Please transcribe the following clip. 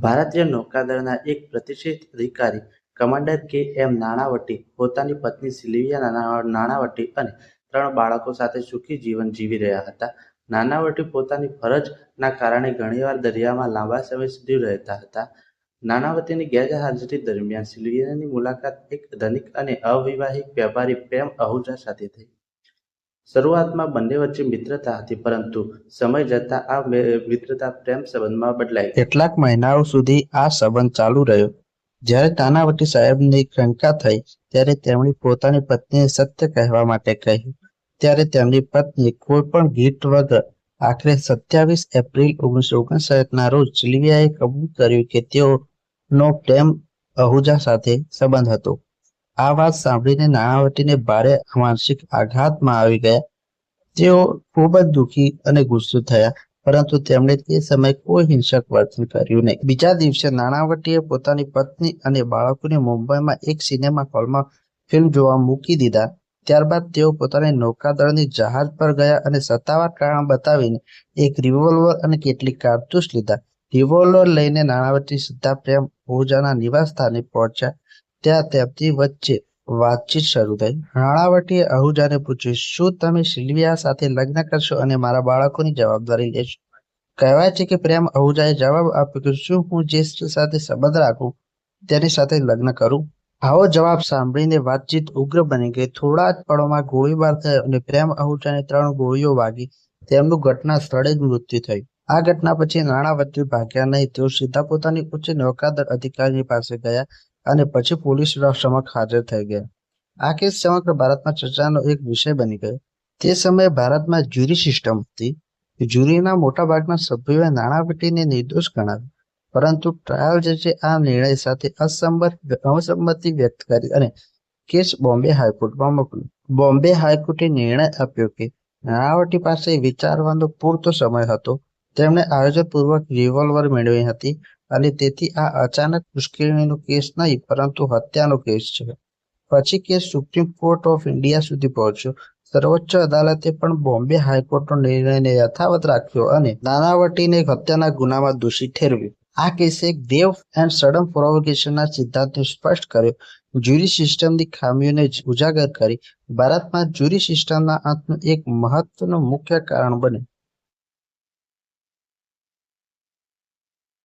ભારતીય નૌકાદળના એક પ્રતિષ્ઠિત અધિકારી કમાન્ડર કે.એમ. નાણાવટી પોતાની પત્ની સિલ્વિયા નાણાવટી અને 3 બાળકો સાથે સુખી જીવન જીવી રહ્યા હતા. નાણાવટી પોતાની ફરજના કારણે ઘણીવાર દરિયામાં લાંબા સમય સુધી રહેતા હતા. નાણાવતીની ગેરહાજરી દરમિયાન સિલ્વિયાની મુલાકાત એક ધનિક અને અવિવાહિત વેપારી પ્રેમ આહુજા સાથે થઈ. શરૂઆતમાં બંને વચ્ચે મિત્રતા હતી, પરંતુ સમય જતાં આ મિત્રતા પ્રેમ સંબંધમાં બદલાઈ ગઈ. કેટલાક મહિનાઓ સુધી આ સંબંધ ચાલુ રહ્યો. જ્યારે નાણાવટી સાહેબને શંકા થઈ, ત્યારે તેમણે પોતાની પત્નીને સત્ય કહેવા માટે કહ્યું. ત્યારે તેમની પત્નીએ કોઈ પણ ગીત વગર આખરે 27 એપ્રિલ 1959ના રોજ સિલ્વિયાએ કબૂલ કર્યું કે તેઓનો પ્રેમ આહુજા સાથે સંબંધ હતો. આ વાત સાંભળીને નાણાવટીને ભારે માનસિક આઘાતમાં આવી ગયા. તેઓ ખૂબ જ દુઃખી અને ગુસ્સે થયા, પરંતુ તેમણે તે સમયે કોઈ હિંસક વર્તન કર્યું નહીં. બીજા દિવસે નાણાવટીએ પોતાની પત્ની અને બાળકોને મુંબઈમાં એક સિનેમા હોલમાં ફિલ્મ જોવા મૂકી દીધા. ત્યારબાદ તેઓ પોતાની નૌકાદળની જહાજ પર ગયા અને સત્તાવાર કારણ બતાવીને એક રિવોલ્વર અને કેટલીક કારતૂસ લીધા. રિવોલ્વર લઈને નાણાવટી સીધા પ્રેમ આહુજાના નિવાસ સ્થાને પહોંચ્યા. ત્યાં તેમની વચ્ચે વાતચીત શરૂ થઈ. નાણાવટીએ આહુજાને પૂછ્યું, શું તમે સિલ્વિયા સાથે લગ્ન કરશો અને મારા બાળકોની જવાબદારી લેશો? કહેવાય છે કે પ્રેમ આહુજાએ જવાબ આપ્યો કે શું હું જે સ્ત્રી સાથે સંબંધ રાખું તેની સાથે લગ્ન કરું? આવો જવાબ સાંભળીને વાતચીત ઉગ્ર બની ગઈ. થોડા જ પળોમાં ગોળીબાર થયો અને પ્રેમ આહુજાને 3 ગોળીઓ વાગી તેમનું ઘટના સ્થળે જ મૃત્યુ થયું. આ ઘટના પછી નાણાવટી ભાગ્યા નહીં. તેઓ સીધા પોતાની ઉચ્ચ નૌકાદળ અધિકારીની પાસે ગયા અને પછી પોલીસ સમક્ષ હાજર થઈ ગયા. આ કેસ સમગ્ર ભારતમાં ચર્ચાનો એક વિષય બની ગયો. તે સમયે ભારતમાં જ્યુરી સિસ્ટમ હતી. જ્યુરીના મોટાભાગના સભ્યોએ નાણાવટીને નિર્દોષ ગણાવી, પરંતુ ટ્રાયલ જજે આ નિર્ણય સાથે અસંમતિ વ્યક્ત કરી અને કેસ બોમ્બે હાઈકોર્ટમાં મોકલ્યો. બોમ્બે હાઈકોર્ટે નિર્ણય આપ્યો કે નાણાવટી પાસે વિચારવાનો પૂરતો સમય હતો. તેમણે આયોજનપૂર્વક રિવોલ્વર મેળવી હતી અને તેથી આ અચાનક મુશ્કેલીનો કેસ નહીં, પરંતુ હત્યાનો કેસ છે. પછી case supreme court of India સુધી પહોંચ્યો. સર્વોચ્ચ અદાલતે પણ બોમ્બે હાઈકોર્ટનો નિર્ણયને યથાવત રાખ્યો અને નાણાવટીને હત્યાના ગુનામાં દોષી ઠેરવ્યો. આ કેસે ગ્રેવ એન્ડ સડન પ્રોવોકેશનના સિદ્ધાંતને સ્પષ્ટ કર્યો, જ્યુરી સિસ્ટમની ખામીઓને ઉજાગર કરી. ભારતમાં જ્યુરી સિસ્ટમના અંતનું એક મહત્વનું મુખ્ય કારણ બન્યું.